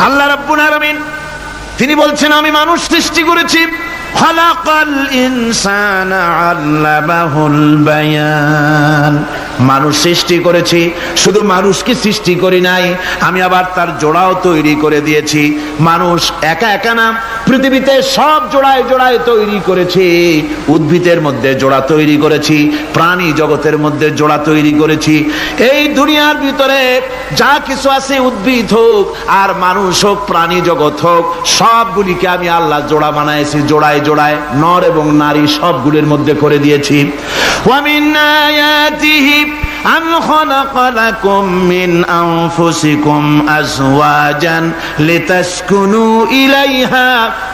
আল্লাহ রাব্বুল আলামিন তিনি বলছেন আমি মানুষ সৃষ্টি করেছি, খালাকাল ইনসানা আল্লামাহুল বায়ান। মানুষ সৃষ্টি করেছি, শুধু মানুষকে সৃষ্টি করি নাই, আমি আবার তার জোড়াও তৈরি করে দিয়েছি। মানুষ একা একা না, পৃথিবীতে সব জোড়ায় জোড়ায় তৈরি করেছি। উদ্ভিদের মধ্যে জোড়া তৈরি করেছি, প্রাণী জগতের মধ্যে জোড়া তৈরি করেছি। এই দুনিয়ার ভিতরে যা কিছু আছে, উদ্ভিদ হোক আর মানুষ হোক, প্রাণী জগৎ হোক, সবগুলিকে আমি আল্লাহ জোড়া বানাইছি, জোড়ায় জোড়ায় নর এবং নারী সবগুলির মধ্যে করে দিয়েছি। ওয়া মিন আয়াতিহি আন খালাকা লাকুম মিন আনফুসিকুম আজওয়াজান লিতাসকুনু ইলাইহা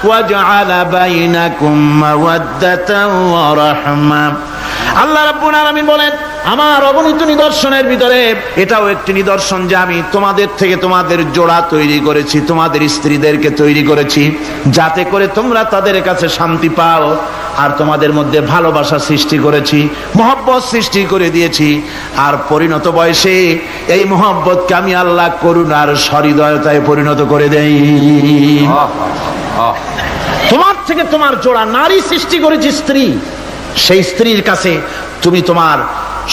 ওয়া জাআলা বাইনাকুম মাওয়াদ্দাতান ওয়া রাহমা। আল্লাহ রাব্বুল আলামিন বলেন আমার অগণিত নিদর্শনের ভিতরে এটাও একটি নিদর্শন যে আমি তোমাদের থেকে তোমাদের জোড়া তৈরি করেছি, তোমাদের স্ত্রীদেরকে তৈরি করেছি, যাতে করে তোমরা তাদের কাছে শান্তি পাও। আর তোমাদের মধ্যে ভালোবাসা সৃষ্টি করেছি, মহব্বত সৃষ্টি করে দিয়েছি। আর পরিণত বয়সে এই মহব্বতকে আমি আল্লাহ করুণার সহৃদয়তায় পরিণত করে দেই। তোমার থেকে তোমার জোড়া নারী সৃষ্টি করেছি, স্ত্রী, সেই স্ত্রীর কাছে তুমি তোমার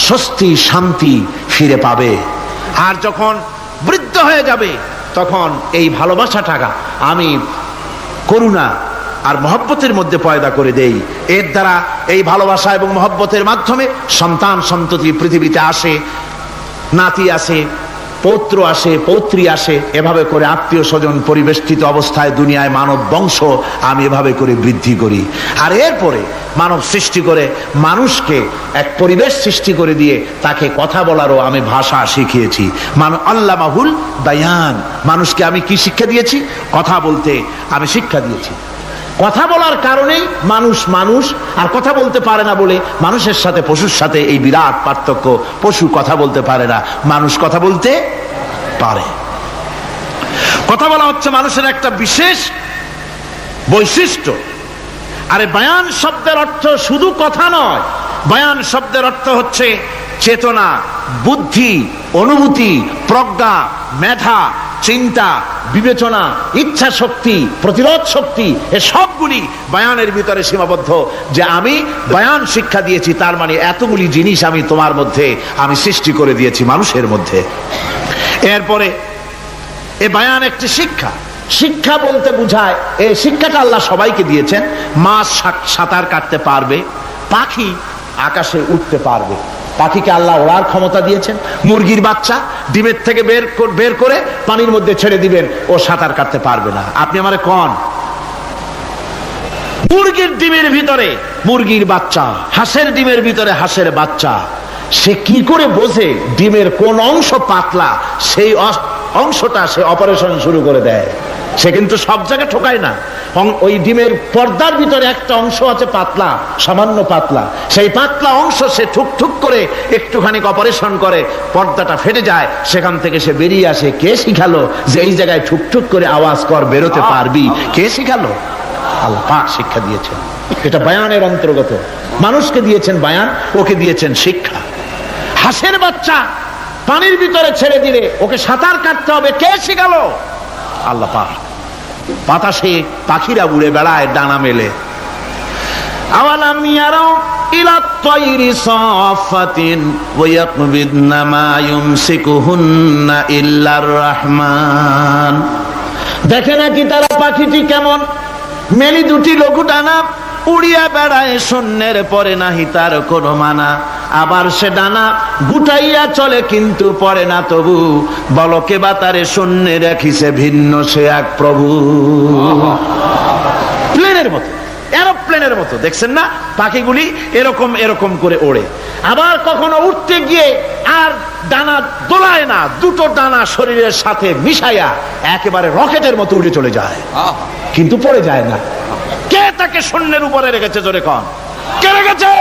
স্বস্তি শান্তি ফিরে পাবে। আর যখন বৃদ্ধ হয়ে যাবে তখন এই ভালোবাসাটাকে আমি করুণা আর মহব্বতের মধ্যে পয়দা করে দেই। এর দ্বারা এই ভালোবাসা এবং মহব্বতের মাধ্যমে সন্তান সন্ততি পৃথিবীতে আসে, নাতি আসে, পৌত্র আসে, পৌত্রী আসে, এভাবে করে আত্মীয় স্বজন পরিবেষ্টিত অবস্থায় দুনিয়ায় মানব বংশ আমি এভাবে করে বৃদ্ধি করি। আর এরপরে মানব সৃষ্টি করে মানুষকে এক পরিবেশ সৃষ্টি করে দিয়ে তাকে কথা বলারও আমি ভাষা শিখিয়েছি। আল্লামাহুল বায়ান, মানুষকে আমি কি শিক্ষা দিয়েছি? কথা বলতে আমি শিক্ষা দিয়েছি। কথা বলার কারণেই মানুষ মানুষ, আর কথা বলতে পারে না বলে মানুষের সাথে পশুর সাথে এই বিরাট পার্থক্য। পশু কথা বলতে পারে না, মানুষ কথা বলতে পারে। কথা বলা হচ্ছে মানুষের একটা বিশেষ বৈশিষ্ট্য। আরে বায়ান শব্দের অর্থ শুধু কথা নয়, বায়ান শব্দের অর্থ হচ্ছে চেতনা, বুদ্ধি, অনুভূতি, প্রজ্ঞা, মেধা, চিন্তা, বিবেচনা, ইচ্ছা শক্তি, প্রতিরোধ শক্তি, এ সবগুলি বায়ানের ভিতরে সীমাবদ্ধ। যে আমি বায়ান শিক্ষা দিয়েছি, তার মানে এতগুলি জিনিস আমি তোমার মধ্যে আমি সৃষ্টি করে দিয়েছি মানুষের মধ্যে। এরপরে এ বায়ান একটি শিক্ষা। শিক্ষা বলতে বুঝায়, এই শিক্ষাটা আল্লাহ সবাইকে দিয়েছেন। মাছ সাঁতার কাটতে পারবে, পাখি আকাশে উঠতে পারবে, পাখিকে আল্লাহ ওড়ার ক্ষমতা দিয়েছেন। মুরগির বাচ্চা ডিমের থেকে বের করে পানির মধ্যে ছেড়ে দিবেন, ও সাঁতার কাটতে পারবে না। আপনি আমারে কোন মুরগির ডিমের ভিতরে মুরগির বাচ্চা, হাঁসের ডিমের ভিতরে হাঁসের বাচ্চা, সে কি করে বোঝে ডিমের কোন অংশ পাতলা? সেই অংশটা সে অপারেশন শুরু করে দেয়। সে কিন্তু সব জায়গায় ঠোকায় না। ওই ডিমের পর্দার ভিতরে একটা অংশ আছে পাতলা, সামান্য পাতলা, সেই পাতলা অংশ সে ঠুক ঠুক করে একটুখানি অপারেশন করে, পর্দাটা ফেটে যায়, সেখান থেকে সে বেরিয়ে আসে। কে শিখালো যে এই জায়গায় ঠুক ঠুক করে আওয়াজ কর, বেরোতে পারবি? কে শিখালো? আল্লাহ পাক শিক্ষা দিয়েছেন। এটা বায়ানের অন্তর্গত। মানুষকে দিয়েছেন বায়ান, ওকে দিয়েছেন শিক্ষা। হাঁসের বাচ্চা পানির ভিতরে ছেড়ে দিলে ওকে সাঁতার কাটতে হবে, কে শিখালো? আল্লাহ পাক। বাতাসে পাখিরা উড়ে বেড়ায় ডানা মেলে। আওয়ালাম ইয়ারাউ ইলা তায়রি সাফাতিন ওয়া ইয়াকবিদনা মা ইউমসিকুহুন্না ইল্লার রহমান। দেখে নাকি তারা পাখিটি কেমন? মেলি দুটি লঘু ডানা, উড়িয়া বেড়ায় শূন্যের পরে নাহি তার কোনো মানা। আবার সে ডানা গুটাইয়া চলে কিন্তু পড়ে না তবু, বলকে বাতারে শূন্যে রাখিছে ভিন্ন সে এক প্রভু। প্লেনের মতো, এরোপ্লেনের মতো দেখছেন না পাখিগুলি এরকম এরকম করে ওড়ে। আবার কখনো উঠতে গিয়ে আর ডানা দোলায় না, দুটো ডানা শরীরের সাথে মিশাইয়া একেবারে রকেটের মতো উড়ে চলে যায়, কিন্তু পড়ে যায় না। কে তাকে শূন্যের উপরে রেখেছে? জোরে কন, কে রেখেছে?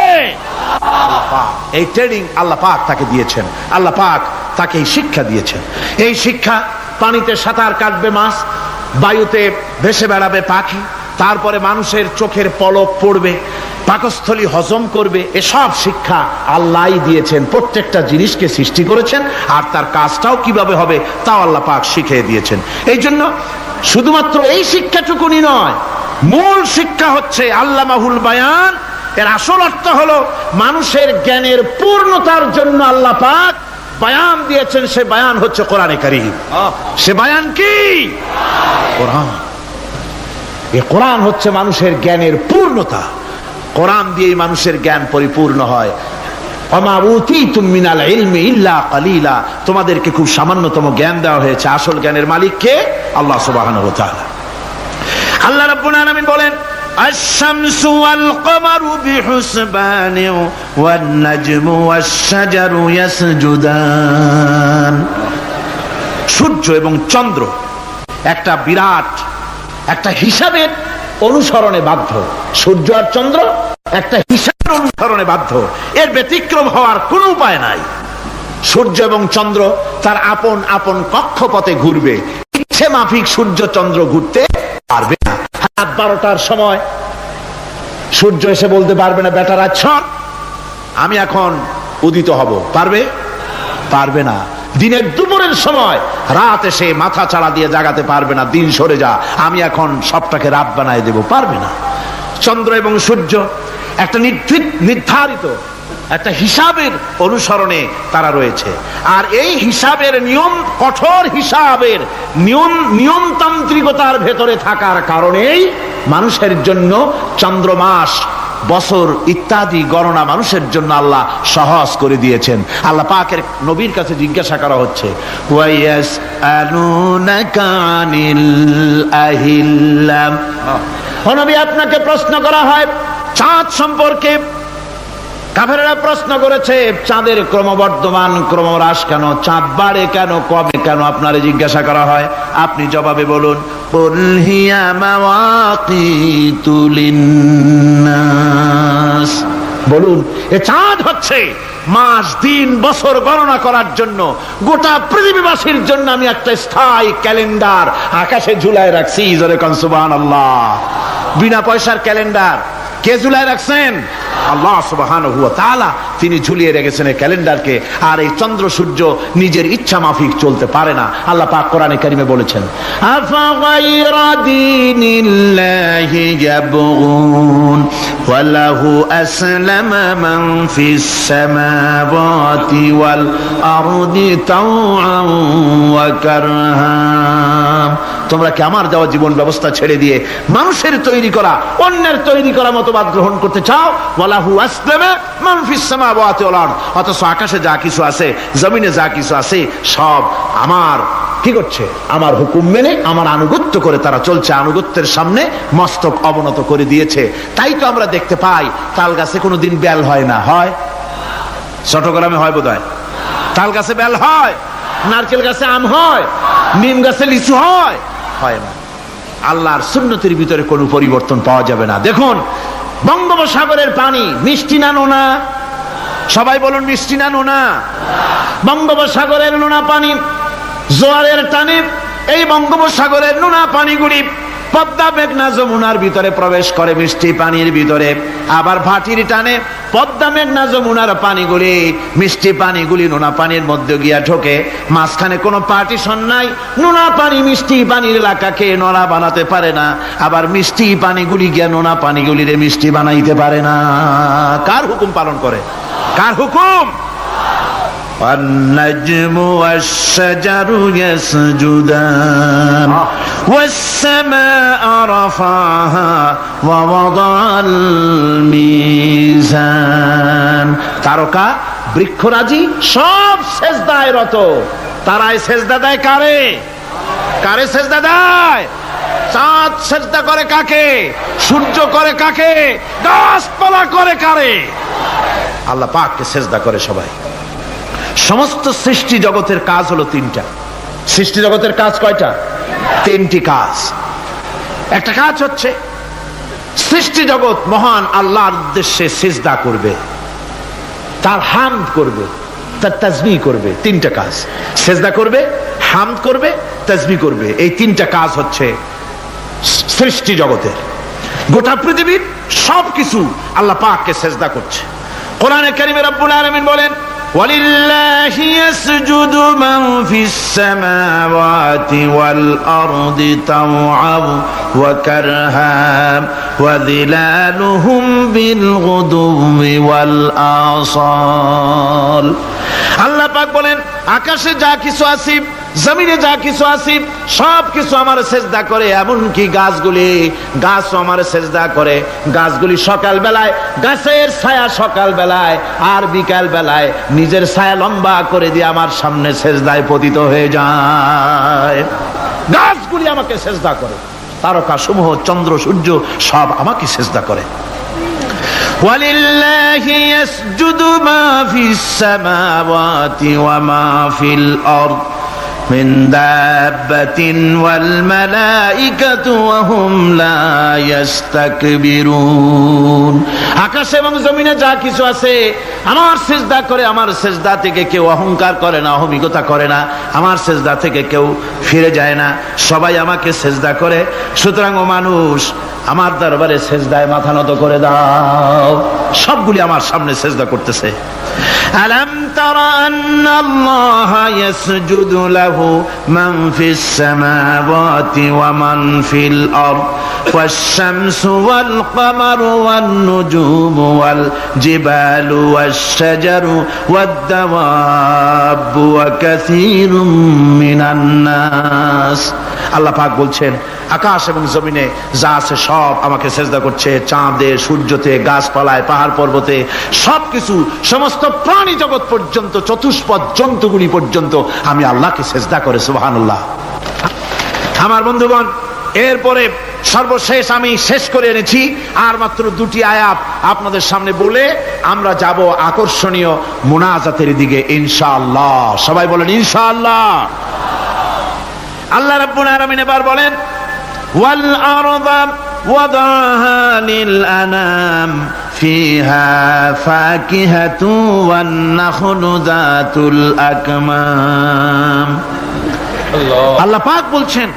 আল্লাহ পাক। এই ট্রেনিং আল্লাহ পাক তাকে দিয়েছেন। আল্লাহ পাক তাকে এই শিক্ষা দিয়েছেন। এই শিক্ষা, পানিতে সাঁতার কাটবে মাছ, বায়ুতে ভেসে বেড়াবে পাখি, তারপরে মানুষের চোখের পলক পড়বে, পাকস্থলী হজম করবে, এসব শিক্ষা আল্লাহই দিয়েছেন। প্রত্যেকটা জিনিসকে সৃষ্টি করেছেন, আর তার কাজটাও কিভাবে হবে তাও আল্লাহ পাক শিখিয়ে দিয়েছেন। এই জন্য শুধুমাত্র এই শিক্ষাটুকুনি নয়, মূল শিক্ষা হচ্ছে আল্লামাহুল বায়ান। এর আসল অর্থ হলো মানুষের জ্ঞানের পূর্ণতার জন্য আল্লাহ পাক বায়ান দিয়েছেন। সে বায়ান হচ্ছে কোরআনে কারীম। সে বায়ান কি? কোরআন। এই কোরআন হচ্ছে মানুষের জ্ঞানের পূর্ণতা। কোরআন দিয়েই মানুষের জ্ঞান পরিপূর্ণ হয়। ওমা উতীতুম মিনাল ইলমি ইল্লা কালিলা, তোমাদেরকে খুব সামান্যতম জ্ঞান দেওয়া হয়েছে। আসল জ্ঞানের মালিক কে? আল্লাহ সুবহানাহু ওয়া তাআলা। আল্লাহ রাব্বুল আলামিন বলেন, আশ-শামসু ওয়াল কমারু বিহুসবান ওয়ান নাজমু ওয়াশ-শাজারু ইয়াসজুদান। সূর্য এবং চন্দ্র একটা বিরাট একটা হিসাবের অনুসরণে বাধ্য। সূর্য আর চন্দ্র একটা হিসাবের অনুসরণে বাধ্য, এর ব্যতিক্রম হওয়ার কোনো উপায় নাই। সূর্য এবং চন্দ্র তার আপন আপন কক্ষপথে ঘুরবে, ইচ্ছে মাফিক সূর্য চন্দ্র ঘুরতে পারবে না। রাত 12টার সময় সূর্য এসে বলতে পারবে না, বেটা রাত ছন, আমি এখন উদিত হব। পারবে? পারবে না। দিনের দুপুরের সময় রাত এসে মাথা চাড়া দিয়ে জাগাতে পারবে না, দিন সরে যা, আমি এখন সবটাকে রাত বানায় দেব। পারবে না। চন্দ্র এবং সূর্য একটা নির্ধারিত একটা হিসাবের অনুসরণে তারা রয়েছে, আর এই হিসাবের নিয়ম, কঠোর হিসাবের নিয়মতান্ত্রিকতার ভেতরে থাকার কারণেই মানুষের জন্য চন্দ্র, মাস, বছর ইত্যাদি গণনা মানুষের জন্য আল্লাহ সহজ করে দিয়েছেন। আল্লাহ পাকের নবীর কাছে জিজ্ঞাসা করা হচ্ছে, ওয়ায়াসআলুনাকা আনিল আহিল্লাম, ও নবী আপনাকে প্রশ্ন করা হয় চাঁদ সম্পর্কে। কাফেররা প্রশ্ন করেছে, চাঁদের ক্রমবর্ধমান ক্রমহ্রাস কেন, চাঁদ বাড়ে কেন, কমে কেন, আপনারে জিজ্ঞাসা করা হয়। আপনি জবাবে বলুন, কুল হিয়া মাওয়াকিতু লিন্নাস, বলুন এ চাঁদ হচ্ছে মাস, দিন, বছর গণনা করার জন্য, গোটা পৃথিবীবাসীর জন্য আমি একটা স্থায়ী ক্যালেন্ডার আকাশে ঝুলায় রাখছি। জোরে কোন সুবহানাল্লাহ। বিনা পয়সার ক্যালেন্ডার কে ঝুলায় রাখছেন? আল্লাহ সুবহানাহু ওয়া তাআলা। তিনি ঝুলিয়ে রেখেছেন এই ক্যালেন্ডারকে। আর এই চন্দ্র সূর্য নিজের ইচ্ছা মাফিক চলতে পারে না। আল্লাহ পাক কোরআনে কারিমে বলেছেন, আফা গায়রা দীনিল্লাহি ইয়াবগুন ওয়া লাহু আসলামা মান ফিস সামাওয়াতি ওয়াল আরদি তাওআন ওয়া কারহা। তোমরা কি আমার দেওয়া জীবন ব্যবস্থা ছেড়ে দিয়ে মানুষের তৈরি করা, অন্যের তৈরি করা মতবাদ গ্রহণ করতে চাও? ওয়ালাহু আসলামা মান ফিস সামাওয়াতি ওয়াল আরদ, অথচ আকাশে যা কিছু আছে, জমিনে যা কিছু আছে, সব আমার কি করছে? আমার হুকুম মেনে, আমার আনুগত্য করে তারা চলছে। আনুগত্যের সামনে মস্তক অবনত করে দিয়েছে। তাই তো আমরা দেখতে পাই তাল গাছে কোনোদিন বেল হয় না। হয়? চট্টগ্রামে হয় বোধহয়। তাল গাছে বেল হয়, নারকেল গাছে আম হয়, নিম গাছে লিচু হয়? হয় না। আল্লাহর সুন্নতের ভিতরে কোনো পরিবর্তন পাওয়া যাবে না। দেখুন, বঙ্গোপসাগরের পানি মিষ্টি না নোনা? সবাই বলুন, মিষ্টি না নোনা? বঙ্গোপসাগরের নোনা পানি জোয়ারের টানে এই বঙ্গোপসাগরের নোনা পানিগুলি পদ্মা, মেঘনা, যমুনার ভিতরে প্রবেশ করে মিষ্টি পানির ভিতরে। আবার ভাটির টানে পদ্মা, মেঘনা, যমুনার পানিগুলি, মিষ্টি পানিগুলি নোনা পানির মধ্যে গিয়া ঢোকে। মাঝখানে কোনো পার্টিশন নাই। নোনা পানি মিষ্টি পানির এলাকাকে নোনা বানাতে পারে না, আবার মিষ্টি পানিগুলি গিয়া নোনা পানিগুলিরে মিষ্টি বানাইতে পারে না। কার হুকুম পালন করে? কার হুকুম? والنجم والشجر يسجدان والسماء رفعها ووضع الميزان। তারকা, বৃক্ষরাজি সব সেজদায় রত। তারাই সেজদা দেয় কারে? কারে সেজদা দেয়? চাঁদ সেজদা করে কাকে? সূর্য করে কাকে? গাছপালা করে কারে? আল্লাহ পাককে সেজদা করে সবাই। সমস্ত সৃষ্টি জগতের কাজ হলো তিনটা। সৃষ্টি জগতের কাজ কয়টা? তিনটি কাজ। একটা কাজ হচ্ছে সৃষ্টি জগৎ মহান আল্লাহর উদ্দেশ্যে সিজদা করবে, তার হামদ করবে, তার তাসবিহ করবে। তিনটা কাজ, সিজদা করবে, হামদ করবে, তাসবিহ করবে। এই তিনটা কাজ হচ্ছে সৃষ্টি জগতের। গোটা পৃথিবীর সবকিছু আল্লাহ পাককে সেজদা করছে। কোরআনে কারীমে রব্বুল আলামিন বলেন, وَلِلَّهِ يَسْجُدُ مَنْ فِي السَّمَاوَاتِ وَالْأَرْضِ طَوْعًا وَكَرْهًا وَظِلَالُهُمْ بِالْغُدُوِّ وَالْآصَالِ। আল্লাহ পাক বলেন, আকাশে যা কিছু আছে, জমিনে যা কিছু আছে, সব কিছু আমার সেজদা করে। এমনকি গাছগুলি, গাছও আমার সেজদা করে। গাছগুলি সকাল বেলায়, গাছের ছায়া সকাল বেলায় আর বিকাল বেলায় নিজের ছায়া লম্বা করে দিয়ে আমার সামনে সেজদায় পতিত হয়ে যায়। গাছগুলি আমাকে সেজদা করে, তারকা সমূহ, চন্দ্র সূর্য সব আমাকে সেজদা করে। وَلِلَّهِ يَسْجُدُ مَا فِي السَّمَاوَاتِ وَمَا فِي الْأَرْضِ مِنْ دَابَّةٍ وَالْمَلَائِكَةُ وَهُمْ لَا يَسْتَكْبِرُونَ। আকাশ এবং জমিনে যা কিছু আছে আমার সিজদা করে। আমার সিজদা থেকে কেউ অহংকার করে না, অহমিকতা করে না। আমার সিজদা থেকে কেউ ফিরে যায় না, সবাই আমাকে সিজদা করে। সুতরাং ও মানুষ, আমার দরবারে সেজদায় মাথা নত করে দাও। সবগুলি আমার সামনে সেজদা করতেছে। আলাম তারা আন্নাল্লাহা ইয়াসজুদু লাহু মান ফিস সামাওয়াতি ওয়া মান ফিল আরদ ওয়াশ-শামসু ওয়াল কামারু ওয়ান নুজুমু ওয়াল জিবালু ওয়াশ-শাজারু ওয়াদ-দাওয়াবু ওয়া কাসীরুম মিনান নাস। আল্লাহ পাক বলছেন, আকাশ এবং জমিনে যা আছে সব আমাকে সেজদা করছে। চাঁদে, সূর্যতে, গাছপালায়, পাহাড় পর্বতে, সবকিছু, সমস্ত প্রাণী জগৎ পর্যন্ত, চতুষ্পদ জন্তুগুলি পর্যন্ত আমি আল্লাহকে সেজদা করে। সুবহানাল্লাহ। আমার বন্ধুগণ, এরপরে সর্বশেষ আমি শেষ করে এনেছি আর মাত্র দুটি আয়াত আপনাদের সামনে বলে আমরা যাব আকর্ষণীয় মুনাজাতের দিকে ইনশাআল্লাহ। সবাই বলেন ইনশাআল্লাহ। আল্লাহ রাব্বুল আলামিন এবার বলেন, ওয়াল আরদা ওয়াদাহা লিল আনাম ফিহা ফাকিহাতু ওয়ান নাখলু যাতুল আকমাম। আল্লাহ পাক বলছেন,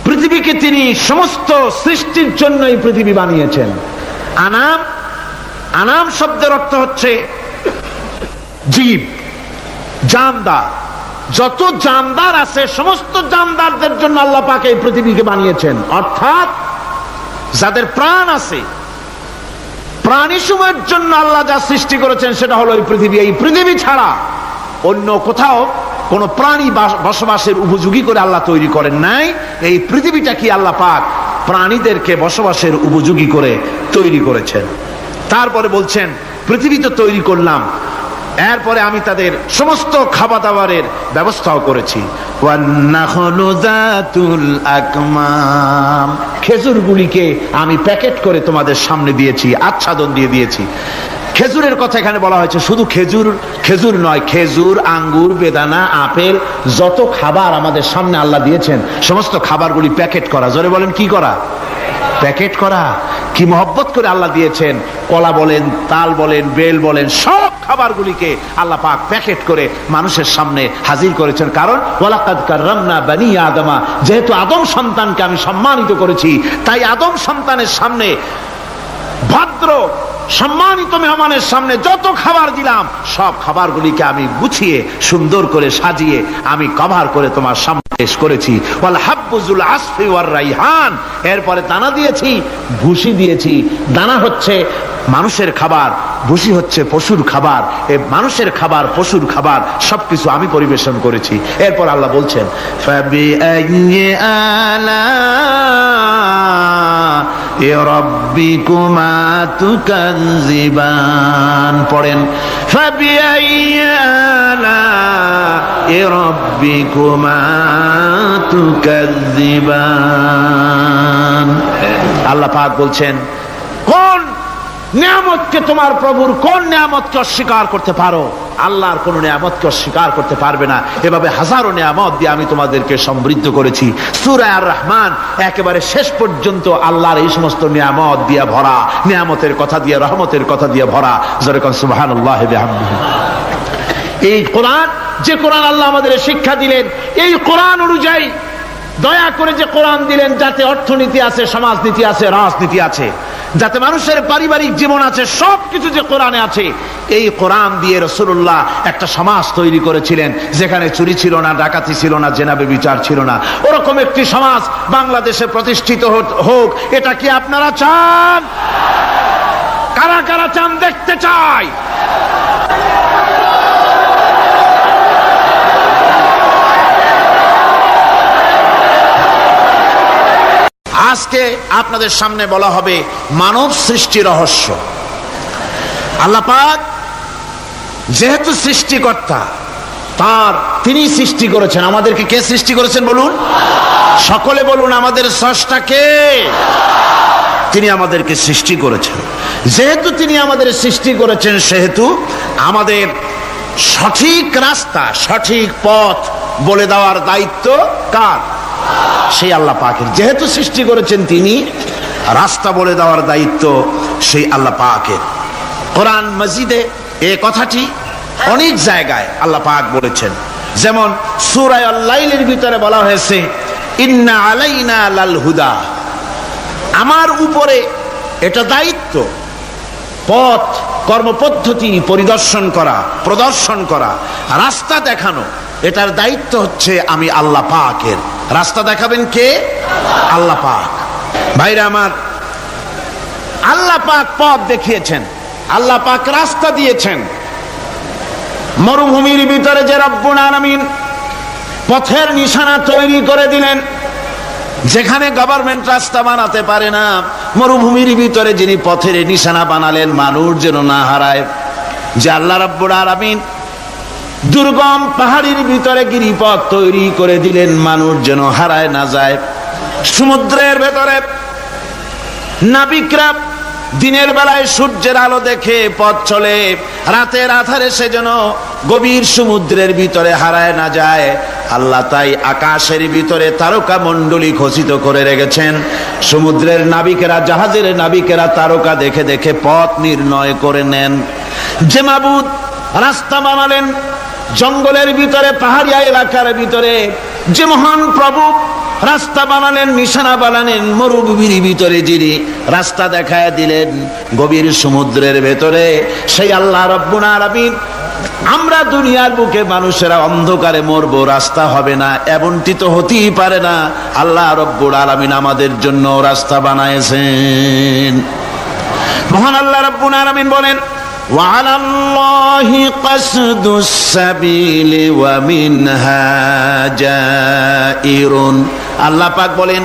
পৃথিবীকে তিনি সমস্ত সৃষ্টির জন্য এই পৃথিবী বানিয়েছেন। আনাম, আনাম শব্দের অর্থ হচ্ছে জীব, জানদার। যত জানদার আছে সমস্ত জানদারদের জন্য আল্লাহ পাক এই পৃথিবীকে বানিয়েছেন। অর্থাৎ যাদের প্রাণ আছে, প্রাণী সময়ের জন্য আল্লাহ যা সৃষ্টি করেছেন সেটা হলো এই পৃথিবী। এই পৃথিবী ছাড়া অন্য কোথাও কোন প্রাণী বসবাসের উপযোগী করে আল্লাহ তৈরি করেন নাই। এই পৃথিবীটা কি আল্লাহ পাক প্রাণীদেরকে বসবাসের উপযোগী করে তৈরি করেছেন। তারপরে বলছেন, পৃথিবী তো তৈরি করলাম, এরপরে আমি তাদের সমস্ত খাবার দাবারের ব্যবস্থাও করেছি। খেজুরগুলিকে আমি প্যাকেট করে তোমাদের সামনে দিয়েছি, আচ্ছাদন দিয়ে দিয়েছি। খেজুরের কথা এখানে বলা হয়েছে, শুধু খেজুর খেজুর নয়, খেজুর, আঙ্গুর, বেদানা, আপেল, যত খাবার আমাদের সামনে আল্লাহ দিয়েছেন সমস্ত খাবারগুলি প্যাকেট করা। জোরে বলেন, কি করা? প্যাকেট করা। কি মহব্বত করে আল্লাহ দিয়েছেন। কলা বলেন, তাল বলেন, বেল বলেন, সব খাবারগুলিকে আল্লাহ পাক প্যাকেট করে মানুষের সামনে হাজির করেছেন। কারণ ওয়ালাকাদ কাররামনা বানি আদমা, যেহেতু আদম সন্তানকে আমি সম্মানিত করেছি, তাই আদম সন্তানের সামনে, ভদ্র সম্মানিত মেহমানের সামনে যত খাবার দিলাম সব খাবারগুলিকে আমি গুছিয়ে সুন্দর করে সাজিয়ে আমি কভার করে তোমার সামনে পেশ করেছি। ওয়াল হাব্বুজুল আসফি ওয়ার রাইহান, এরপরে দানা দিয়েছি, ভুসি দিয়েছি। দানা হচ্ছে মানুষের খাবার, ভুসি হচ্ছে পশুর খাবার। এই মানুষের খাবার, পশুর খাবার সবকিছু আমি পরিবেশন করেছি। এরপর আল্লাহ বলছেন, ফাবিআইয়ি আলা'i রাব্বিকুমা তুকাযযিবান। পড়েন, ফাবিআইয়ি আলা'i রাব্বিকুমা তুকাযযিবান। আল্লাহ পাক বলছেন, কোন নিয়ামতকে, তোমার প্রভুর কোন নিয়ামতকে অস্বীকার করতে পারো? আল্লাহর কোন নিয়ামতকে অস্বীকার করতে পারবে না। এভাবে হাজারো নিয়ামত দিয়ে আমি তোমাদেরকে সমৃদ্ধ করেছি। সূরা আর রহমান একেবারে শেষ পর্যন্ত আল্লাহর এই সমস্ত নিয়ামত দিয়ে ভরা, নিয়ামতের কথা দিয়ে, রহমতের কথা দিয়ে ভরা। জোরে কোন সুবহানাল্লাহি ওয়া বিহামদিহি। এই কোরআন, যে কোরআন আল্লাহ আমাদের শিক্ষা দিলেন, এই কোরআন অনুযায়ী দয়া করে যে কোরআন দিলেন, যাতে অর্থনীতি আছে, সমাজনীতি আছে, রাজনীতি আছে, যাতে মানুষের পারিবারিক জীবন আছে, সবকিছু যে কোরআনে আছে। এই কোরআন দিয়ে রাসূলুল্লাহ একটা সমাজ তৈরি করেছিলেন যেখানে চুরি ছিল না, ডাকাতি ছিল না, জেনা ব্যভিচার ছিল না। ওরকম একটি সমাজ বাংলাদেশে প্রতিষ্ঠিত হোক, এটা কি আপনারা চান? কারা কারা চান? দেখতে চাই। আজকে আপনাদের সামনে বলা হবে মানব সৃষ্টি রহস্য। আল্লাহ পাক যেহেতু সৃষ্টিকর্তা, তিনি সৃষ্টি করেছেন। আমাদেরকে কে সৃষ্টি করেছেন বলুন? সকলে বলুন, আমাদের স্রষ্টা কে? তিনি আমাদেরকে সৃষ্টি করেছেন। যেহেতু তিনি আমাদের সৃষ্টি করেছেন, সেহেতু আমাদের সঠিক রাস্তা, সঠিক পথ বলে দেওয়ার দায়িত্ব কার? সেই আল্লাহ পাকের। যেহেতু সৃষ্টি করেছেন তিনি, রাস্তা বলে দেওয়ার দায়িত্ব সেই আল্লাহ পাকের। কোরআন মাজিদে এই কথাটি অনেক জায়গায় আল্লাহ পাক বলেছেন। যেমন সূরা আল-লাইলের ভিতরে বলা হয়েছে, ইন্না আলাইনা লাল হুদা, আমার উপরে এটা দায়িত্ব, পথ কর্মপদ্ধতি পরিদর্শন করা, প্রদর্শন করা, রাস্তা দেখানো, এটার দায়িত্ব হচ্ছে আমি আল্লাহ পাকের। রাস্তা দেখাবেন কে? আল্লাহ পাক। ভাইরা আমার, আল্লাহ পাক পথ দেখিয়েছেন, আল্লাহ পাক রাস্তা দিয়েছেন। মরুভূমির ভিতরে যে রব্বুল আলামিন পথের নিশানা তৈরি করে দিলেন, যেখানে গভর্নমেন্ট রাস্তা বানাতে পারে না, মরুভূমির ভিতরে যিনি পথের নিশানা বানালেন মানুষ যেন না হারায়, যে আল্লাহ রাব্বুল আলামিন দুর্গম পাহাড়ির ভিতরে গিরিপথ তৈরি করে দিলেন মানুষ যেন হারায় না যায়। সমুদ্রের ভেতরে নাবিকরা দিনের বেলায় সূর্যের আলো দেখে পথ চলে, রাতের আধারে সে যেন গভীর সমুদ্রের ভিতরে হারায় না যায়। আল্লাহ তাই আকাশের ভিতরে তারকা মণ্ডলী খচিত করে রেখেছেন। সমুদ্রের নাবিকেরা, জাহাজের নাবিকেরা তারকা দেখে দেখে পথ নির্ণয় করে নেন। যে মাবুদ রাস্তা বানালেন জঙ্গলের ভিতরে, পাহাড়িয়া এলাকার ভিতরে, যে মহান প্রভু রাস্তা বানালেন, নিশানা বানালেন মরুভূমির ভিতরে, যিনি রাস্তা দেখায় দিলেন গভীর সমুদ্রের ভেতরে, সেই আল্লাহ রাব্বুল আলামিন। আমরা দুনিয়ার বুকে মানুষেরা অন্ধকারে মরবো, রাস্তা হবে না, এমনটি তো হতেই পারে না। আল্লাহ রাব্বুল আলামিন আমাদের জন্য রাস্তা বানাইছেন। মহান আল্লাহ রাব্বুল আলামিন বলেন, وعلى الله قصد السبيل ومنها جائر। আল্লাহ পাক বলেন,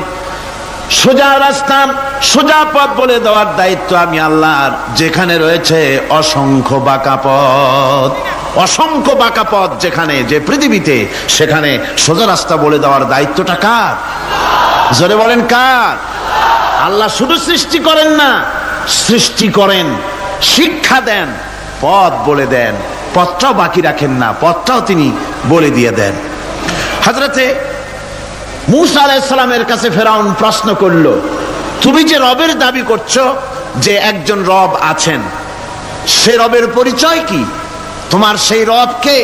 সোজা রাস্তা, সোজা পথ বলে দেওয়ার দায়িত্ব আমি আল্লাহর। যেখানে রয়েছে অসংখ্য বাঁকা পথ, অসংখ্য বাঁকা পথ যেখানে, যে পৃথিবীতে, সেখানে সোজা রাস্তা বলে দেওয়ার দায়িত্বটা কার? জোরে বলেন কার? আল্লাহ শুধু সৃষ্টি করেন না, সৃষ্টি করেন, শিক্ষা দেন, পথ বলে দেন, পথটাও বাকি রাখেন না, পথটাও তিনি বলে দিয়ে দেন। হযরতে মূসা আলাইহিস সালামের কাছে ফেরাউন প্রশ্ন করল, তুমি যে রবের দাবি করছো, যে একজন রব আছেন, সে রবের পরিচয় কি? তোমার সেই রব কে?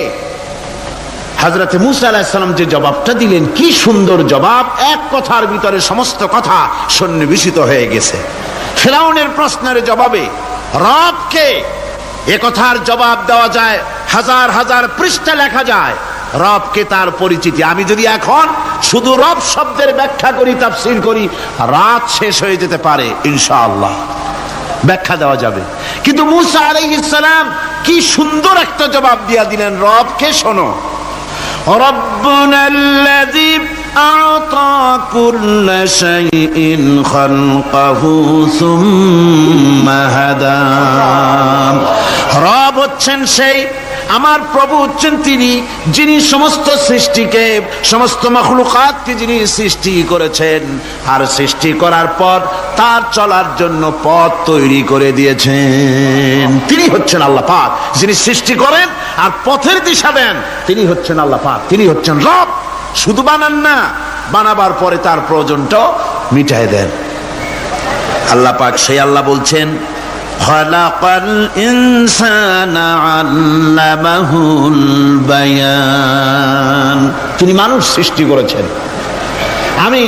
হযরতে মূসা আলাইহিস সালাম যে জবাবটা দিলেন, কি সুন্দর জবাব! এক কথার ভিতরে সমস্ত কথা সন্নিবেশিত হয়ে গেছে। ফেরাউনের প্রশ্নের জবাবে রবকে, এ কথার জবাব দেওয়া যায়, হাজার হাজার পৃষ্ঠা লেখা যায়। রবকে, তার পরিচিতি। আমি যদি এখন শুধু রব শব্দের ব্যাখ্যা করি, তাফসীর করি, রাত শেষ হয়ে যেতে পারে, ইনশাআল্লাহ ব্যাখ্যা দেওয়া যাবে। কিন্তু মূসা আলাইহিস সালাম কি সুন্দর একটা জবাব দিয়া দিলেন রবকে। শোনো, রব্বুনাল্লাযী আ'তা কুল্লা শাইইন খালকাহু সুম্মা হাদা। রব হচ্ছেন সেই, আমার প্রভু হচ্ছেন তিনি, যিনি সমস্ত সৃষ্টিকে, সমস্ত মাখলুকাতকে যিনি সৃষ্টি করেছেন, আর সৃষ্টি করার পর তার চলার জন্য পথ তৈরি করে দিয়েছেন। তিনি হচ্ছেন আল্লাহ পাক, যিনি সৃষ্টি করেন আর পথের দিশা দেন। তিনি হচ্ছেন আল্লাহ পাক, তিনি হচ্ছেন রব। শুধু বানান না, বানাবার পরে তার প্রয়োজনটাও মিটায় দেন। আল্লাহ পাক সেই আল্লাহ বলছেন, খালাকাল ইনসানা আল্লামাহুল বায়ান। তিনি মানুষ সৃষ্টি করেছেন। আমি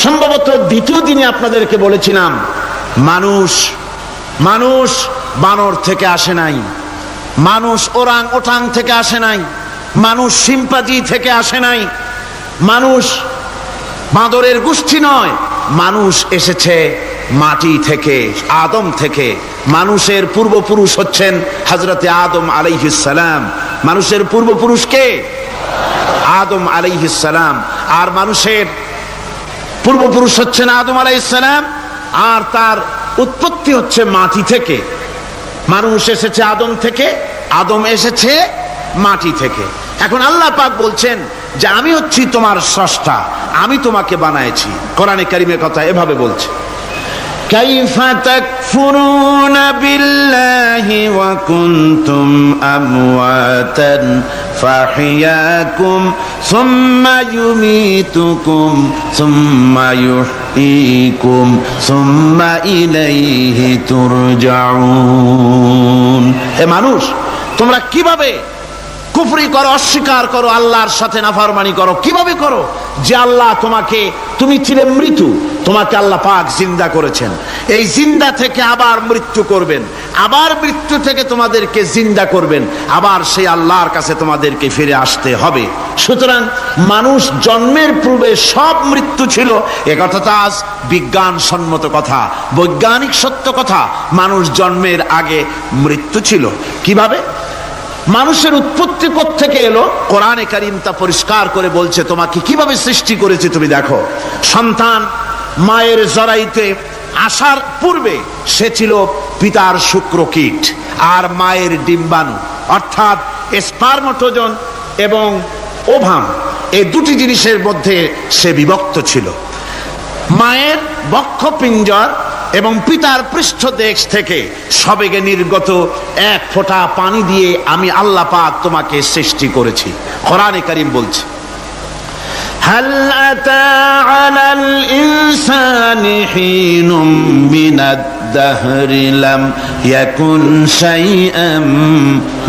সম্ভবত দ্বিতীয় দিনে আপনাদেরকে বলেছিলাম মানুষ বানর থেকে আসে নাই, মানুষ ওরাং ওটাং থেকে আসে নাই, মানুষ শিম্পাজি থেকে আসে নাই, মানুষ বাঁদরের গোষ্ঠী নয়, মানুষ এসেছে মাটি থেকে, আদম থেকে। মানুষের পূর্বপুরুষ হচ্ছেন হযরতে আদম আলাইহিস সালাম। মানুষের পূর্বপুরুষ কে? আদম আলাইহিস সালাম। আর মানুষের পূর্বপুরুষ হচ্ছেন আদম আলাইহিস সালাম, আর তার উৎপত্তি হচ্ছে মাটি থেকে। মানুষ এসেছে আদম থেকে, আদম এসেছে মাটি থেকে। এখন আল্লাহ পাক বলছেন যে আমি হচ্ছি তোমার স্রষ্টা, আমি তোমাকে বানাইছি। কোরআনে কারীমে কথা এভাবে বলছে, কাইফা তাকফুরুনা বিল্লাহি ওয়া কুনতুম আমওয়াতান ফাহিয়াকুম সুম্মা ইউমীতুকুম সুম্মা ইউহয়ীকুম সুম্মা ইলাইহি তুরজাউন। হে মানুষ, তোমরা কিভাবে কুফরি করো, অস্বীকার করো, আল্লাহর সাথে নাফরমানি করো? কিভাবে করো? যে আল্লাহ তুমি ছিলে মৃত্যু, তোমাকে আল্লাহ পাক জিন্দা করেছেন। এই জিন্দা থেকে আবার মৃত্যু করবেন, আবার মৃত্যু থেকে তোমাদেরকে জিন্দা করবেন, আবার সেই আল্লাহর কাছে তোমাদেরকে ফিরে আসতে হবে। সুতরাং মানুষ জন্মের পূর্বে সব মৃত্যু ছিল, এ কথা তো আজ বিজ্ঞান সম্মত কথা, বৈজ্ঞানিক সত্য কথা। মানুষ জন্মের আগে মৃত্যু ছিল। কিভাবে? মানুষের উৎপত্তি থেকে এলো, কোরআনে কারীম তা পরিষ্কার করে বলছে তোমাকে কিভাবে সৃষ্টি করেছে তুমি দেখো। সন্তান মায়ের জরায়ুতে আসার পূর্বে সে ছিল পিতার শুক্রকীট আর মায়ের ডিম্বাণু, অর্থাৎ স্পার্মটোজন এবং ওভাম, এই দুটি জিনিসের মধ্যে সে বিভক্ত ছিল। মায়ের বক্ষপিঞ্জর এবং পিতার পৃষ্ঠদেশ থেকে সবেগে নির্গত এক ফোঁটা পানি দিয়ে আমি আল্লাহ পাক তোমাকে সৃষ্টি করেছি। কোরআনে কারীম বলছে, হাল আতা আলাল ইনসানি হিনুম মিনাদ দাহরি লাম ইয়াকুন শাইআম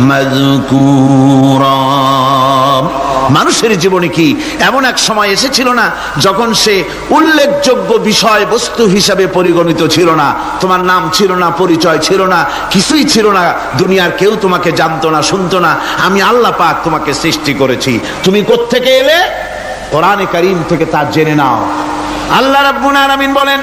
মাযকুরা। মানুষের জীবনে কি এমন এক সময় এসেছিল না যখন সে উল্লেখযোগ্য বিষয় বস্তু হিসাবে পরিগণিত ছিল না? তোমার নাম ছিল না, পরিচয় ছিল না, কিছুই ছিল না, দুনিয়ার কেউ তোমাকে জানতো না, শুনতো না। আমি আল্লাহ পাক তোমাকে সৃষ্টি করেছি। তুমি কোত্থেকে এলে? কোরআনে কারীম থেকে তা জেনে নাও। আল্লাহ রাব্বুল আলামিন বলেন,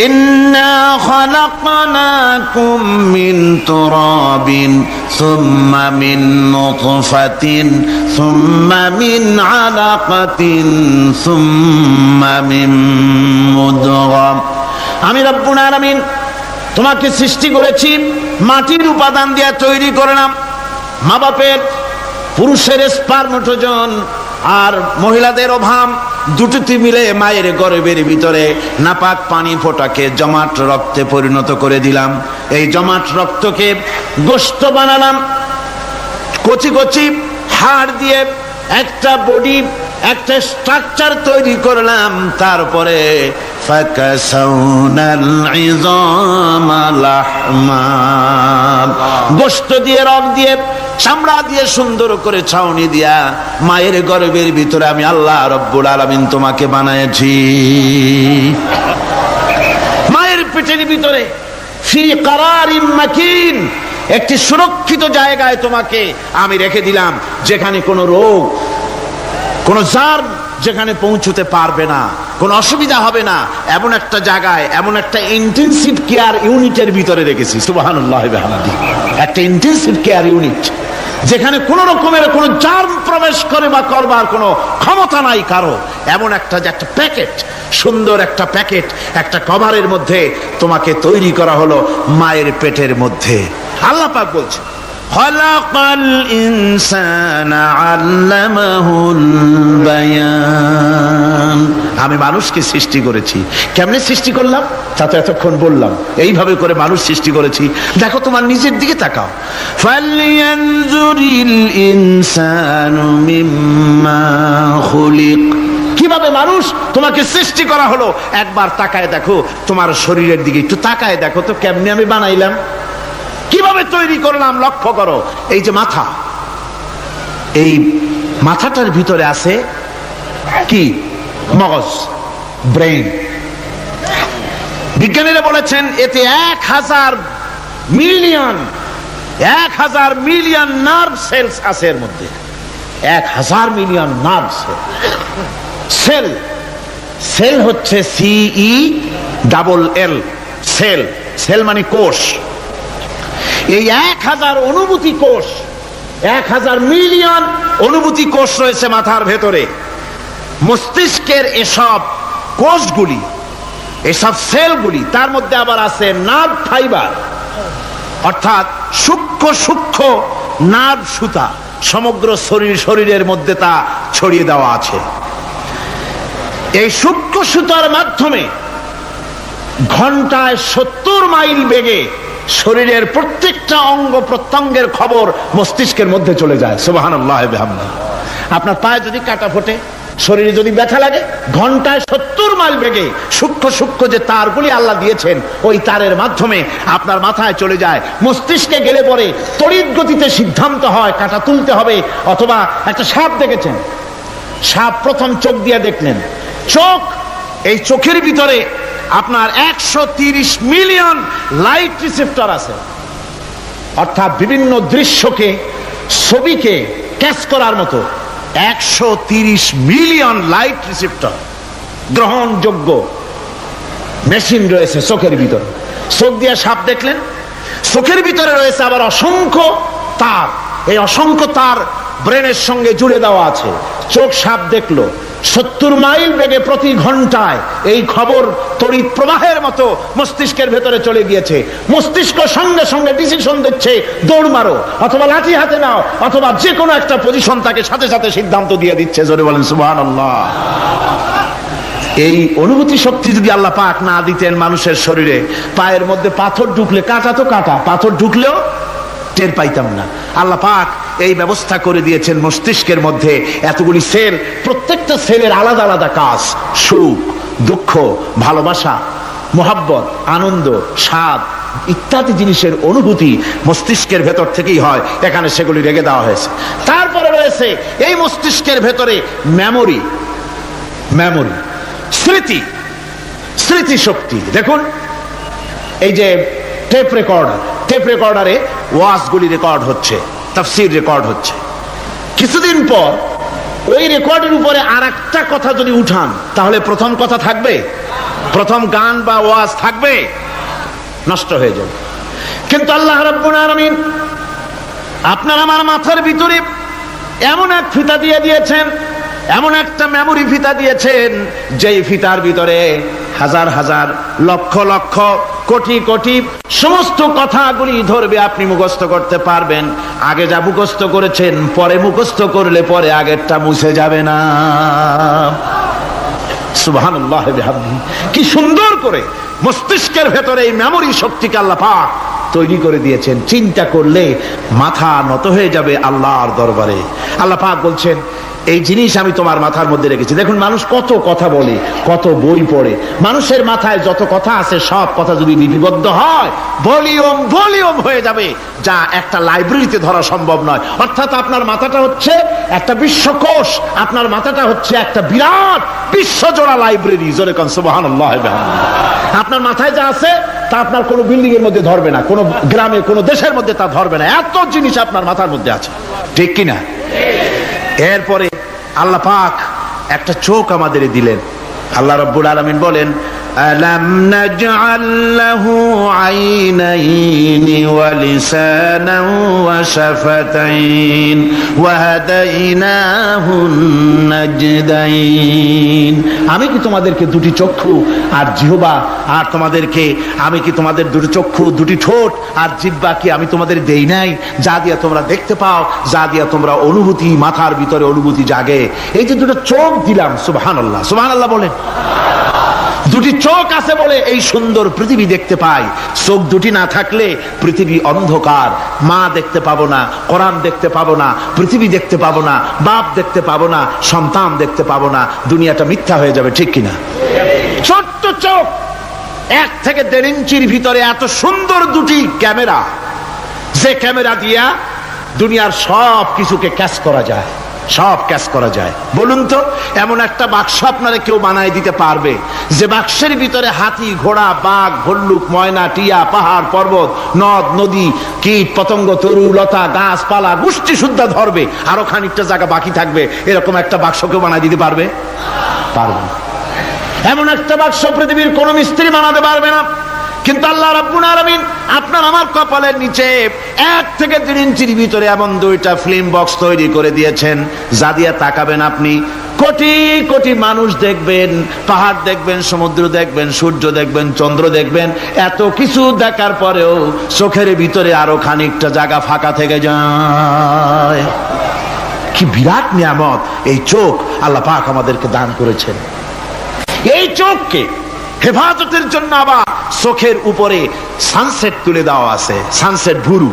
ইন্না খালাকনাকুম মিন তুরাবিন সুম্মা মিন নুতফাতিন সুম্মা মিন আলাকাতিন সুম্মা মিন মুদগা। আমি রব্বুল আলামিন তোমাকে সৃষ্টি করেছি, মাটির উপাদান দিয়ে তৈরি করলাম। মা বাপের পুরুষের স্পার্মটোজন আর মহিলাদের ওভাম দুটোতে মিলে মায়ের গর্ভের ভিতরে নাপাক পানি ফোঁটাকে জমাট রক্তে পরিণত করে দিলাম। এই জমাট রক্তকে গোশত বানালাম, কচি কচি হাড় দিয়ে একটা বডি, একটা স্ট্রাকচার তৈরি করলাম। তারপরে ফাকাসাউনাল ইযামা লাহমা, গোশত দিয়ে, রক দিয়ে, চামড়া দিয়ে সুন্দর করে ছাউনি দিয়া মায়ের গর্ভের ভিতরে আমি আল্লাহ রব্বুল আলামিন তোমাকে বানাইছি। মায়ের পেটের ভিতরে ফি কারারিম মাকিন, একটি সুরক্ষিত জায়গায় তোমাকে আমি রেখে দিলাম, যেখানে কোনো রোগ, কোনো জার্ম যেখানে পৌঁছতে পারবে না, কোনো অসুবিধা হবে না। এমন একটা জায়গায়, এমন একটা ইন্টেনসিভ কেয়ার ইউনিটের ভিতরে রেখেছি। সুবহানাল্লাহ ওয়া বিহামদিহি। একটা ইন্টেনসিভ কেয়ার ইউনিট, যেখানে কোন রকমের কোন জার্ম প্রবেশ করে বা করবার কোনো ক্ষমতা নাই কারো। এমন একটা প্যাকেট, সুন্দর একটা প্যাকেট, একটা কভারের মধ্যে তোমাকে তৈরি করা হলো মায়ের পেটের মধ্যে। আল্লাহ পাক বলছে, খালাকাল ইনসানা আল্লামাহুল বায়ান। আমি মানুষকে সৃষ্টি করেছি। কেমনে সৃষ্টি করলাম তা তো এতক্ষণ বললাম। এইভাবে করে মানুষ সৃষ্টি করেছি। দেখো তোমার নিজের দিকে তাকাও। ফালয়ানজুরিল ইনসানু মিম্মা খুলিক। কিভাবে মানুষ তোমাকে সৃষ্টি করা হলো একবার তাকায় দেখো, তোমার শরীরের দিকে একটু তাকায় দেখো তো কেমনে আমি বানাইলাম, কিভাবে তৈরি করলাম। লক্ষ্য করো, এই যে মাথা, এই মাথাটার ভিতরে আছে কি? মগজ, ব্রেইন। বিজ্ঞানীরা বলেছেন এতে 1000 মিলিয়ন নার্ভ সেলস আছে এর মধ্যে। 1000 মিলিয়ন নার্ভ সেল। সেল হচ্ছে CELL, সেল। সেল মানে কোষ। এই 1000 অনুভূতি কোষ, 1000 মিলিয়ন অনুভূতি কোষ রয়েছে মাথার ভেতরে। মস্তিষ্কের এসব কোষগুলি, এসব সেলগুলি, তার মধ্যে আবার আছে নার্ভ ফাইবার, অর্থাৎ সূক্ষ্ম নার্ভ সুতা সমগ্র শরীরের মধ্যে তা ছড়িয়ে দেওয়া আছে। এই সূক্ষ্ম সুতার মাধ্যমে ঘন্টায় 70 মাইল বেগে শরীরের প্রত্যেকটা অঙ্গ প্রত্যঙ্গের খবর মস্তিষ্কের মধ্যে চলে যায়। সুবহানাল্লাহ বিহামদিহি। আপনার পায়ে যদি কাটা ফোটে, শরীরে যদি ব্যথা লাগে, ঘন্টায় 70 মাইল বেগে সূক্ষ্ম যে তারগুলি আল্লাহ দিয়েছেন, ওই তারের মাধ্যমে আপনার মাথায় চলে যায়। মস্তিষ্কে গেলে পরে তড়িৎ গতিতে সিদ্ধান্ত হয় কাটা তুলতে হবে। অথবা একটা সাপ দেখেছেন, সাপ প্রথম চোখ দিয়ে দেখলেন, চোখ, এই চোখের ভিতরে আপনার 130 মিলিয়ন লাইট রিসেপ্টর আছে, অর্থাৎ বিভিন্ন দৃশ্যকে, ছবিকে ক্যাচ করার মতো 130 মিলিয়ন লাইট রিসেপ্টর গ্রহণযোগ্য মেশিন রয়েছে চোখের ভিতরে। চোখ দিয়ে সাপ দেখলেন, চোখের ভিতরে রয়েছে আবার অসংখ্য তার। এই অসংখ্য তার ব্রেনের সঙ্গে জুড়ে দেওয়া আছে। চোখ সাপ দেখলো, 70 মাইল বেগে প্রতি ঘন্টায় এই খবর তড়িৎ প্রবাহের মতো মস্তিষ্কের ভেতরে চলে গিয়েছে। মস্তিষ্ক সঙ্গে সঙ্গে ডিসিশন দিচ্ছে, দৌড় মারো, অথবা লাঠি হাতে নাও, অথবা যে কোনো একটা পজিশন তাকে সাথে সাথে সিদ্ধান্ত দিয়ে দিচ্ছে। জোরে বলেন সুবহানাল্লাহ। এই অনুভূতি শক্তি যদি আল্লাহ পাক না দিতেন মানুষের শরীরে, পায়ের মধ্যে পাথর ঢুকলে, কাটা তো কাটা, পাথর ঢুকলেও টের পাইতাম না। আল্লাহ পাক এই ব্যবস্থা করে দিয়েছেন মস্তিষ্কের মধ্যে এতগুলি সেল, প্রত্যেকটা সেলের আলাদা আলাদা কাজ। সুখ, দুঃখ, ভালোবাসা, মোহাব্বত, আনন্দ, স্বাদ ইত্যাদি জিনিসের অনুভূতি মস্তিষ্কের ভেতর থেকেই হয়। এখানে সেগুলি রেখে দেওয়া হয়েছে। তারপরে রয়েছে এই মস্তিষ্কের ভেতরে মেমোরি, স্মৃতি শক্তি। দেখুন, এই যে টেপ রেকর্ডারে ওয়াজগুলি রেকর্ড হচ্ছে, তাফসীর রেকর্ড হচ্ছে। কিছুদিন পর ওই রেকর্ডের উপরে আর একটা কথা যদি উঠান, তাহলে প্রথম কথা থাকবে? প্রথম গান বা ওয়াজ থাকবে? নষ্ট হয়ে যাবে। কিন্তু আল্লাহ রাব্বুল আলামিন আপনার আমার মাথার ভিতরে এমন এক ফিতা দিয়ে দিয়েছেন, এমন একটা মেমোরি ফিতা দিয়েছেন, যেই ফিতার ভিতরে হাজার হাজার, লক্ষ লক্ষ, কোটি কোটি সমস্ত কথাগুলি ধরবে, আপনি মুখস্থ করতে পারবেন। আগে যা মুখস্থ করেছেন, পরে মুখস্থ করলে পরে আগেরটা মুছে যাবে না। সুবহানাল্লাহ বিহামদিহি। কি সুন্দর করে মস্তিষ্কের ভেতরে এই মেমোরি শক্তিকে আল্লাহ পাক তৈরি করে দিয়েছেন। চিন্তা করলে মাথা নত হয়ে যাবে আল্লাহর দরবারে। আল্লাহ পাক বলছেন, এই জিনিস আমি তোমার মাথার মধ্যে রেখেছি। দেখুন, মানুষ কত কথা বলে, কত বই পড়ে। মানুষের মাথায় যত কথা আছে, সব কথা যদি লিপিবদ্ধ হয়, ভলিউম হয়ে যাবে, যা একটা লাইব্রেরিতে ধরা সম্ভব নয়। অর্থাৎ আপনার মাথাটা হচ্ছে একটা বিশ্বকোষ, আপনার মাথাটা হচ্ছে একটা বিরাট বিশ্বজোড়া লাইব্রেরি। জোরে কোন সুবহানাল্লাহ। আপনার মাথায় যা আছে তা আপনার কোনো বিল্ডিং এর মধ্যে ধরবে না, কোনো গ্রামে, কোনো দেশের মধ্যে তা ধরবে না। এত জিনিস আপনার মাথার মধ্যে আছে, ঠিক কিনা? এরপরে আল্লাহ পাক একটা চোখ আমাদের দিলেন। আল্লাহ রাব্বুল আলামিন বলেন, আলাম নাজআল লাহু আইনাইনি ওয়া লিসানান ওয়া শাফাতাইন ওয়া হাদাইনাহুন নাজদাইন। আমি কি তোমাদেরকে দুটি চক্ষু আর জিহ্বা, আর আমি কি তোমাদের দুটি চক্ষু, দুটি ঠোঁট আর জিহ্বা কি আমি তোমাদের দেই নাই, যা দিয়া তোমরা দেখতে পাও, যা দিয়া তোমরা অনুভূতি, মাথার ভিতরে অনুভূতি জাগে। এই যে দুটো চোখ দিলাম, সুবহানাল্লাহ, সুবহানাল্লাহ বলেন। দুটি চোখ আছে বলে এই সুন্দর পৃথিবী দেখতে পাই। চোখ দুটি না থাকলে পৃথিবী অন্ধকার, মা দেখতে পাবো না, কোরআন দেখতে পাবো না, পৃথিবী দেখতে পাবো না, বাপ দেখতে পাবো না, সন্তান দেখতে পাবো না, দুনিয়াটা মিথ্যা হয়ে যাবে, ঠিক কিনা? ছোট্ট চোখ, 1 থেকে 1.5 ইঞ্চির ভিতরে এত সুন্দর দুটি ক্যামেরা, যে ক্যামেরা দিয়া দুনিয়ার সব কিছুকে ক্যাচ করা যায়। সব ক্যাশ করা যায়। বলুন তো, এমন একটা বাক্স আপনারা কেউ বানায় দিতে পারবে যে বাক্সের ভিতরে হাতি, ঘোড়া, বাঘ, ভল্লুক, ময়না, টিয়া, পাহাড়, পর্বত, নদ নদী, কীট পতঙ্গ, তরু লতা, গাছপালা গোষ্ঠী শুদ্ধা ধরবে, আরো খানিকটা জায়গা বাকি থাকবে, এরকম একটা বাক্স কেউ বানায় দিতে পারবে? পারবে না। এমন একটা বাক্স পৃথিবীর কোন মিস্ত্রি বানাতে পারবে না। কিন্তু আল্লাহ রাব্বুল আলামিন আপনার আমার কপালের নিচে 1 থেকে 3 ইঞ্চির ভিতরে এমন 2টা ফিল্ম বক্স তৈরি করে দিয়েছেন, যা দিয়ে তাকাবেন আপনি কোটি কোটি মানুষ দেখবেন, পাহাড় দেখবেন, সমুদ্র দেখবেন, সূর্য দেখবেন, চন্দ্র দেখবেন। এত কিছু দেখার পরেও চোখের ভিতরে আরো খানিকটা জায়গা ফাঁকা থেকে যায়। কি বিরাট নিয়ামত এই চোখ আল্লাহ পাক আমাদেরকে দান করেছেন। এই চোখকে হেফাজতের জন্য আবার চোখের উপরে সানসেট তুলে দেওয়া আছে। সানসেট ভুরু,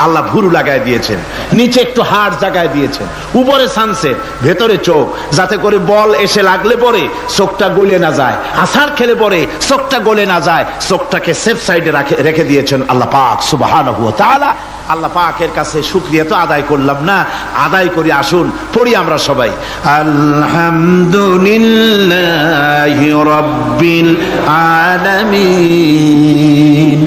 আল্লাহ ভুরু লাগায় দিয়েছেন, নিচে একটু হাড় জায়গায় দিয়েছেন, উপরে সানসেট, ভেতরে চোখ, যাতে করে বল এসে লাগলে পরে চোখটা গলে না যায়, আছাড় খেলে পরে চোখটা গলে না যায়, চোখটাকে সেফ সাইডে রেখে দিয়েছেন আল্লাহ পাক সুবহানাহু ওয়া তাআলা। আল্লাহ পাকের কাছে শুকরিয়া তো আদায় করলাম না, আদায় করি। আসুন পড়ি আমরা সবাই, আলহামদুলিল্লাহি রাব্বিল আলামিন।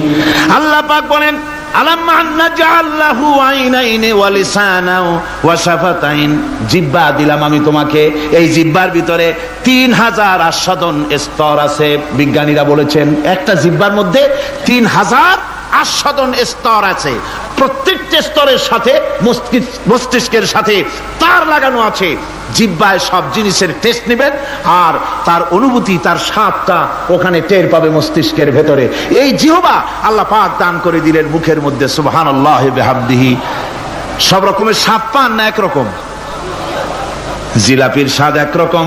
আল্লাহ পাক বলেন, আলাম নাজআল লাহু আইনাইনি ওয়া লিসানাও ওয়া শাফাতাইন। জিহ্বা দিলাম আমি তোমাকে, এই জিহ্বার ভিতরে 3000 আস্বাদন স্তর আছে। বিজ্ঞানীরা বলেছেন একটা জিহ্বার মধ্যে 3000 আস্বাদন স্তর আছে। প্রত্যেকটা স্তরের সাথে মস্তিষ্কের সাথে তার লাগানো আছে। জিহ্বায় সব জিনিসের টেস্ট নেবেন, আর তার অনুভূতি, তার স্বাদটা ওখানে টের পাবে মস্তিষ্কের ভেতরে। এই জিহ্বা আল্লাহ পাক দান করে দিলেন মুখের মধ্যে। সুবহানাল্লাহ বিহামদিহি। সব রকমের স্বাদ পান না একরকম? জিলাপির স্বাদ একরকম,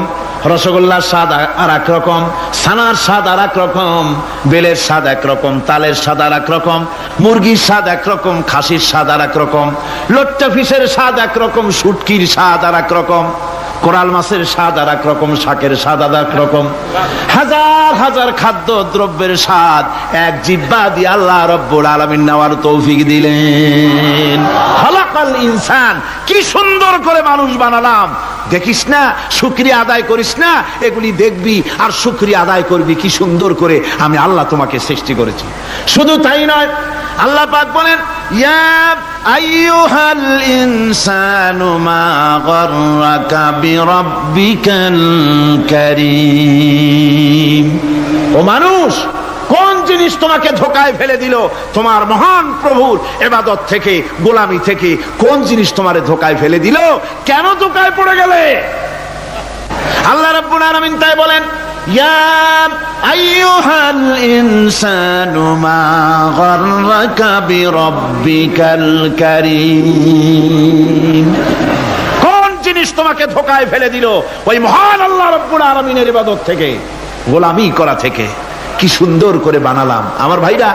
রসগোল্লার স্বাদ আর এক রকম, ছানার স্বাদ আর এক রকম, বেলের স্বাদ একরকম, তালের স্বাদ আর এক রকম, মুরগির স্বাদ একরকম, খাসির স্বাদ আর এক রকম, লট্টা ফিশের স্বাদ একরকম, শুটকির স্বাদ আর এক রকম, কোরাল মাছের স্বাদ আর এক রকম, শাকের স্বাদ আর এক রকম। হাজার হাজার খাদ্য দ্রব্যের স্বাদ এক জিহ্বা দিয়ে আল্লাহ রব্বুল আলামিন নেওয়ার তৌফিক দিলেন। খালাকাল ইনসান, কি সুন্দর করে মানুষ বানালাম। দেখিস না, শুকরিয়া আদায় করিস না, এগুলি দেখবি আর শুকরিয়া আদায় করবি কি সুন্দর করে আমি আল্লাহ তোমাকে সৃষ্টি করেছি। শুধু তাই নয়, আল্লাহ পাক বলেন, ইয়া আইয়ুহাল ইনসানু মা গাররাকা বিরাব্বিকাল কারীম। ও মানুষ, কোন জিনিস তোমাকে ধোঁকায় ফেলে দিল? তোমার মহান প্রভুর ইবাদত থেকে, গোলামি থেকে কোন জিনিস তোমারে ধোঁকায় ফেলে দিল? কেন ধোঁকায় পড়ে গেলে? আল্লাহ রাব্বুল আলামিন তাই বলেন, ইয়া আইয়ুহাল ইনসানু মা গাররাকা বিরাব্বিকাল কারীম। কোন জিনিস তোমাকে ধোঁকায় ফেলে দিল? ওই মহান আল্লাহ রাব্বুল আলামিনের ইবাদত থেকে, গোলামি করা থেকে। কি সুন্দর করে বানালাম। আমার ভাইরা,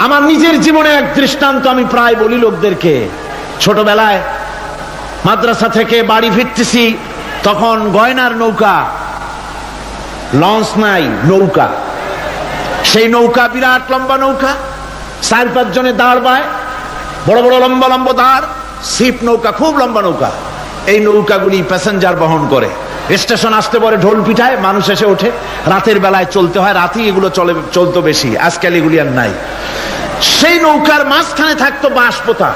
আমার নিজের জীবনে এক দৃষ্টান্ত আমি প্রায় বলি লোকদেরকে। ছোটবেলায় মাদ্রাসা থেকে বাড়ি ফিরতেছি, তখন গয়নার নৌকা, লঞ্চ নাই, নৌকা। সেই নৌকা বিরাট লম্বা নৌকা, 4-5 জনে দাঁড় বায়, বড় বড় লম্বা লম্বা দাঁড়, ছিপ নৌকা, খুব লম্বা নৌকা। এই নৌকাগুলি প্যাসেঞ্জার বহন করে। স্টেশন আসতে পরে ঢোল পিঠায়, মানুষ এসে ওঠে। রাতের বেলায় চলতে হয়, রাতেই এগুলো চলতো বেশি, আজকাল এগুলি আর নাই। সেই নৌকার মাঝখানে থাকতো বাঁশ পোতা।